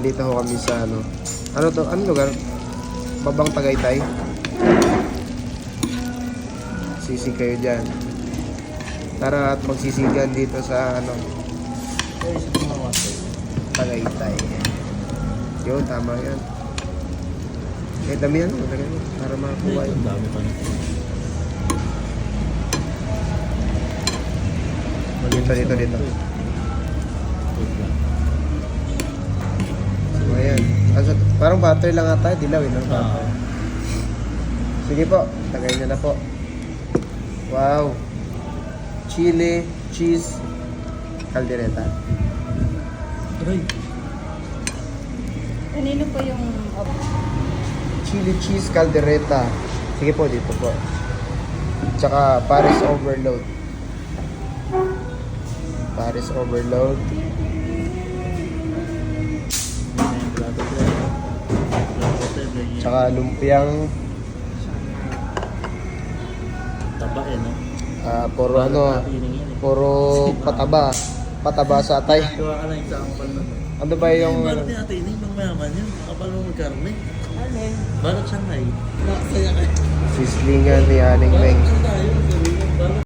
Nandito ho kami sa ano. Ano to? Ano lugar? Babang Tagaytay. Sisig kayo dyan. Tara at magsisigan dito sa ano. Tagaytay. Yun, tama yan. Eh, dami yan. Matagal mo. Para makakuha yun. Ang dami pa na. Dito. So, ayan. Parang butter lang ata. Dilaw yun. Butter. Sige po. Tagayin nyo na po. Wow. Chili, cheese, caldereta. Aray. Kanino po yung Chili, cheese, caldereta. Sige po, dito po. Tsaka Paris overload. Paris overload. Tsaka lumpiang Taba eh, no? puro ano, puro pataba. Pataba sa atay. Gawa ka lang example na. Ano ba yung Barat ni ate, hindi pang mayaman yun. Kapal mo magkarne. alin? Barat Shanghai. Nakasaya ka. sislingan ni Aling Meng? Barat tayo.